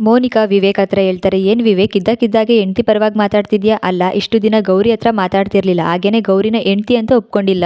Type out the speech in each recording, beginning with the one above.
ಮೋನಿಕಾ ವಿವೇಕ್ ಹತ್ರ ಹೇಳ್ತಾರೆ, ಏನು ವಿವೇಕ್ ಇದ್ದಕ್ಕಿದ್ದಾಗೆ ಹೆಂಡ್ತಿ ಪರವಾಗಿ ಮಾತಾಡ್ತಿದ್ಯಾ? ಅಲ್ಲ ಇಷ್ಟು ದಿನ ಗೌರಿ ಹತ್ರ ಮಾತಾಡ್ತಿರ್ಲಿಲ್ಲ, ಹಾಗೇನೆ ಗೌರಿನ ಹೆಂಡ್ತಿ ಅಂತ ಒಪ್ಕೊಂಡಿಲ್ಲ,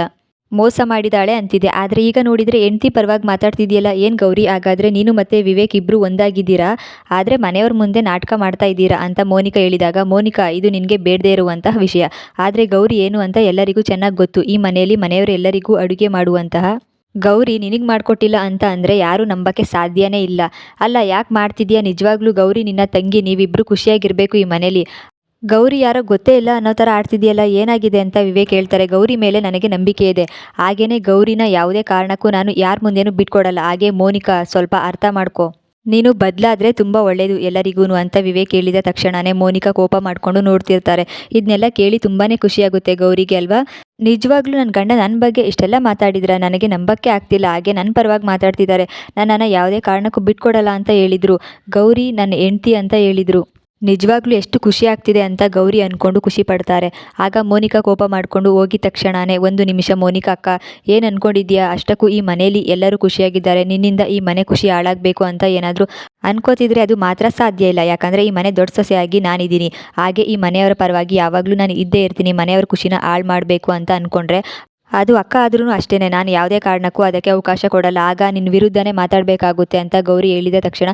ಮೋಸ ಮಾಡಿದಾಳೆ ಅಂತಿದೆ. ಆದರೆ ಈಗ ನೋಡಿದರೆ ಹೆಂಡ್ತಿ ಪರವಾಗಿ ಮಾತಾಡ್ತಿದ್ಯಲ್ಲ, ಏನು ಗೌರಿ ಹಾಗಾದರೆ ನೀನು ಮತ್ತು ವಿವೇಕ್ ಇಬ್ಬರು ಒಂದಾಗಿದ್ದೀರಾ? ಆದರೆ ಮನೆಯವ್ರ ಮುಂದೆ ನಾಟಕ ಮಾಡ್ತಾ ಇದ್ದೀರಾ ಅಂತ ಮೋನಿಕಾ ಹೇಳಿದಾಗ, ಮೋನಿಕಾ ಇದು ನಿನಗೆ ಬೇಡದೇ ಇರುವಂತಹ ವಿಷಯ. ಆದರೆ ಗೌರಿ ಏನು ಅಂತ ಎಲ್ಲರಿಗೂ ಚೆನ್ನಾಗಿ ಗೊತ್ತು. ಈ ಮನೆಯಲ್ಲಿ ಮನೆಯವರು ಎಲ್ಲರಿಗೂ ಅಡುಗೆ ಮಾಡುವಂತಹ ಗೌರಿ ನಿನಗೆ ಮಾಡಿಕೊಟ್ಟಿಲ್ಲ ಅಂತ ಅಂದರೆ ಯಾರೂ ನಂಬಕ್ಕೆ ಸಾಧ್ಯನೇ ಇಲ್ಲ. ಅಲ್ಲ ಯಾಕೆ ಮಾಡ್ತಿದ್ಯಾ? ನಿಜವಾಗ್ಲೂ ಗೌರಿ ನಿನ್ನ ತಂಗಿ, ನೀವಿಬ್ಬರು ಖುಷಿಯಾಗಿರಬೇಕು ಈ ಮನೇಲಿ. ಗೌರಿ ಯಾರೋ ಗೊತ್ತೇ ಇಲ್ಲ ಅನ್ನೋ ಥರ ಆಡ್ತಿದೆಯಲ್ಲ, ಏನಾಗಿದೆ ಅಂತ ವಿವೇಕ್ ಹೇಳ್ತಾರೆ. ಗೌರಿ ಮೇಲೆ ನನಗೆ ನಂಬಿಕೆ ಇದೆ, ಹಾಗೇನೇ ಗೌರಿನ ಯಾವುದೇ ಕಾರಣಕ್ಕೂ ನಾನು ಯಾರ ಮುಂದೆನೂ ಬಿಟ್ಕೊಡಲ್ಲ. ಹಾಗೆ ಮೋನಿಕಾ ಸ್ವಲ್ಪ ಅರ್ಥ ಮಾಡ್ಕೊ, ನೀನು ಬದಲಾದರೆ ತುಂಬ ಒಳ್ಳೆಯದು ಎಲ್ಲರಿಗೂ ಅಂತ ವಿವೇಕ್ ಹೇಳಿದ ತಕ್ಷಣವೇ ಮೋನಿಕಾ ಕೋಪ ಮಾಡಿಕೊಂಡು ನೋಡ್ತಿರ್ತಾರೆ. ಇದನ್ನೆಲ್ಲ ಕೇಳಿ ತುಂಬಾ ಖುಷಿಯಾಗುತ್ತೆ ಗೌರಿಗೆ ಅಲ್ವಾ. ನಿಜವಾಗ್ಲೂ ನನ್ನ ಗಂಡ ನನ್ನ ಬಗ್ಗೆ ಇಷ್ಟೆಲ್ಲ ಮಾತಾಡಿದ್ರೆ ನನಗೆ ನಂಬಕ್ಕೆ ಆಗ್ತಿಲ್ಲ. ಹಾಗೆ ನನ್ನ ಪರವಾಗಿ ಮಾತಾಡ್ತಿದ್ದಾರೆ, ನನ್ನನ್ನು ಯಾವುದೇ ಕಾರಣಕ್ಕೂ ಬಿಟ್ಕೊಡಲ್ಲ ಅಂತ ಹೇಳಿದರು, ಗೌರಿ ನನ್ನ ಹೆಂಡ್ತಿ ಅಂತ ಹೇಳಿದರು. ನಿಜವಾಗ್ಲೂ ಎಷ್ಟು ಖುಷಿ ಆಗ್ತಿದೆ ಅಂತ ಗೌರಿ ಅಂದ್ಕೊಂಡು ಖುಷಿ ಪಡ್ತಾರೆ. ಆಗ ಮೋನಿಕಾ ಕೋಪ ಮಾಡಿಕೊಂಡು ಹೋಗಿದ ತಕ್ಷಣವೇ, ಒಂದು ನಿಮಿಷ ಮೋನಿಕಾ ಅಕ್ಕ, ಏನು ಅಂದ್ಕೊಂಡಿದ್ಯಾ? ಅಷ್ಟಕ್ಕೂ ಈ ಮನೇಲಿ ಎಲ್ಲರೂ ಖುಷಿಯಾಗಿದ್ದಾರೆ, ನಿನ್ನಿಂದ ಈ ಮನೆ ಖುಷಿ ಹಾಳಾಗಬೇಕು ಅಂತ ಏನಾದರೂ ಅನ್ಕೋತಿದ್ರೆ ಅದು ಮಾತ್ರ ಸಾಧ್ಯ ಇಲ್ಲ. ಯಾಕಂದರೆ ಈ ಮನೆ ದೊಡ್ಡ ಸೊಸೆಯಾಗಿ ನಾನಿದ್ದೀನಿ, ಹಾಗೆ ಈ ಮನೆಯವರ ಪರವಾಗಿ ಯಾವಾಗಲೂ ನಾನು ಇದ್ದೇ ಇರ್ತೀನಿ. ಮನೆಯವ್ರ ಖುಷಿನ ಹಾಳು ಮಾಡಬೇಕು ಅಂತ ಅಂದ್ಕೊಂಡ್ರೆ ಅದು ಅಕ್ಕ ಆದ್ರೂ ಅಷ್ಟೇ, ನಾನು ಯಾವುದೇ ಕಾರಣಕ್ಕೂ ಅದಕ್ಕೆ ಅವಕಾಶ ಕೊಡಲ್ಲ. ಆಗ ನಿನ್ನ ವಿರುದ್ಧನೇ ಮಾತಾಡಬೇಕಾಗುತ್ತೆ ಅಂತ ಗೌರಿ ಹೇಳಿದ ತಕ್ಷಣ,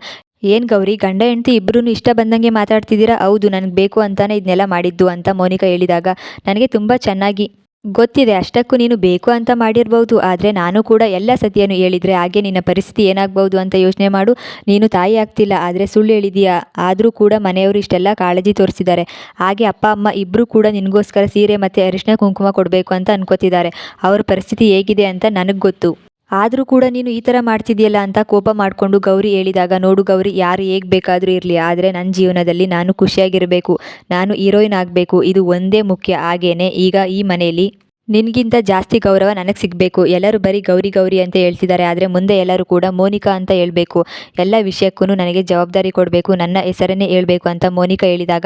ಏನು ಗೌರಿ ಗಂಡ ಹೆಂಡ್ತಿ ಇಬ್ಬರೂ ಇಷ್ಟ ಬಂದಂಗೆ ಮಾತಾಡ್ತಿದ್ದೀರಾ? ಹೌದು, ನನಗೆ ಬೇಕು ಅಂತಾನೆ ಇದನ್ನೆಲ್ಲ ಮಾಡಿದ್ದು ಅಂತ ಮೋನಿಕಾ ಹೇಳಿದಾಗ, ನನಗೆ ತುಂಬ ಚೆನ್ನಾಗಿ ಗೊತ್ತಿದೆ, ಅಷ್ಟಕ್ಕೂ ನೀನು ಬೇಕು ಅಂತ ಮಾಡಿರ್ಬೋದು. ಆದರೆ ನಾನು ಕೂಡ ಎಲ್ಲ ಸತ್ಯನೂ ಹೇಳಿದರೆ ಹಾಗೆ ನಿನ್ನ ಪರಿಸ್ಥಿತಿ ಏನಾಗ್ಬೋದು ಅಂತ ಯೋಚನೆ ಮಾಡು. ನೀನು ತಾಯಿ ಆಗ್ತಿಲ್ಲ, ಆದರೆ ಸುಳ್ಳು ಹೇಳಿದೀಯಾ. ಆದರೂ ಕೂಡ ಮನೆಯವರು ಇಷ್ಟೆಲ್ಲ ಕಾಳಜಿ ತೋರಿಸಿದ್ದಾರೆ. ಹಾಗೆ ಅಪ್ಪ ಅಮ್ಮ ಇಬ್ಬರೂ ಕೂಡ ನಿನಗೋಸ್ಕರ ಸೀರೆ ಮತ್ತು ಅರಿಶಿನ ಕುಂಕುಮ ಕೊಡಬೇಕು ಅಂತ ಅನ್ಕೋತಿದ್ದಾರೆ. ಅವ್ರ ಪರಿಸ್ಥಿತಿ ಹೇಗಿದೆ ಅಂತ ನನಗೆ ಗೊತ್ತು. ಆದರೂ ಕೂಡ ನೀನು ಈ ಥರ ಮಾಡ್ತಿದ್ಯಲ್ಲ ಅಂತ ಕೋಪ ಮಾಡಿಕೊಂಡು ಗೌರಿ ಹೇಳಿದಾಗ, ನೋಡು ಗೌರಿ, ಯಾರು ಹೇಗೆ ಬೇಕಾದರೂ ಇರಲಿ, ಆದರೆ ನನ್ನ ಜೀವನದಲ್ಲಿ ನಾನು ಖುಷಿಯಾಗಿರಬೇಕು, ನಾನು ಹೀರೋಯಿನ್ ಆಗಬೇಕು, ಇದು ಒಂದೇ ಮುಖ್ಯ. ಹಾಗೇನೆ ಈಗ ಈ ಮನೆಯಲ್ಲಿ ನಿನಗಿಂತ ಜಾಸ್ತಿ ಗೌರವ ನನಗೆ ಸಿಗಬೇಕು. ಎಲ್ಲರೂ ಬರೀ ಗೌರಿ ಗೌರಿ ಅಂತ ಹೇಳ್ತಿದ್ದಾರೆ, ಆದರೆ ಮುಂದೆ ಎಲ್ಲರೂ ಕೂಡ ಮೋನಿಕಾ ಅಂತ ಹೇಳಬೇಕು. ಎಲ್ಲ ವಿಷಯಕ್ಕೂ ನನಗೆ ಜವಾಬ್ದಾರಿ ಕೊಡಬೇಕು, ನನ್ನ ಹೆಸರನ್ನೇ ಹೇಳಬೇಕು ಅಂತ ಮೋನಿಕಾ ಹೇಳಿದಾಗ,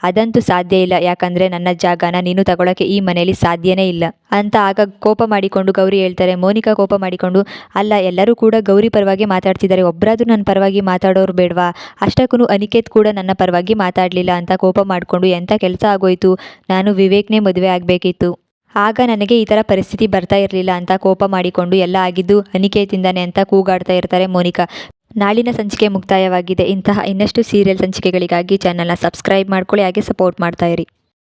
ಅದಂತೂ ಸಾಧ್ಯ ಇಲ್ಲ, ಯಾಕಂದರೆ ನನ್ನ ಜಾಗನ ನೀನು ತಗೊಳ್ಳೋಕ್ಕೆ ಈ ಮನೆಯಲ್ಲಿ ಸಾಧ್ಯನೇ ಇಲ್ಲ ಅಂತ ಆಗ ಕೋಪ ಮಾಡಿಕೊಂಡು ಗೌರಿ ಹೇಳ್ತಾರೆ. ಮೋನಿಕಾ ಕೋಪ ಮಾಡಿಕೊಂಡು, ಅಲ್ಲ ಎಲ್ಲರೂ ಕೂಡ ಗೌರಿ ಪರವಾಗಿ ಮಾತಾಡ್ತಿದ್ದಾರೆ, ಒಬ್ಬರಾದ್ರೂ ನನ್ನ ಪರವಾಗಿ ಮಾತಾಡೋರು ಬೇಡವಾ? ಅಷ್ಟಕ್ಕೂ ಅನಿಕೇತ್ ಕೂಡ ನನ್ನ ಪರವಾಗಿ ಮಾತಾಡಲಿಲ್ಲ ಅಂತ ಕೋಪ ಮಾಡಿಕೊಂಡು, ಎಂಥ ಕೆಲಸ ಆಗೋಯ್ತು, ನಾನು ವಿವೇಕ್ನೇ ಮದುವೆ ಆಗಬೇಕಿತ್ತು, ಆಗ ನನಗೆ ಈ ಥರ ಪರಿಸ್ಥಿತಿ ಬರ್ತಾ ಇರಲಿಲ್ಲ ಅಂತ ಕೋಪ ಮಾಡಿಕೊಂಡು, ಎಲ್ಲ ಆಗಿದ್ದು ಅನಿಕೇತಿಂದಾನೆ ಅಂತ ಕೂಗಾಡ್ತಾ ಇರ್ತಾರೆ ಮೋನಿಕಾ. ನಾಳಿನ ಸಂಚಿಕೆ ಮುಕ್ತಾಯವಾಗಿದೆ. ಇಂತಹ ಇನ್ನಷ್ಟು ಸೀರಿಯಲ್ ಸಂಚಿಕೆಗಳಿಗಾಗಿ ಚಾನಲ್ನ ಸಬ್ಸ್ಕ್ರೈಬ್ ಮಾಡ್ಕೊಳ್ಳಿ, ಹಾಗೆ ಸಪೋರ್ಟ್ ಮಾಡ್ತಾ ಇರಿ.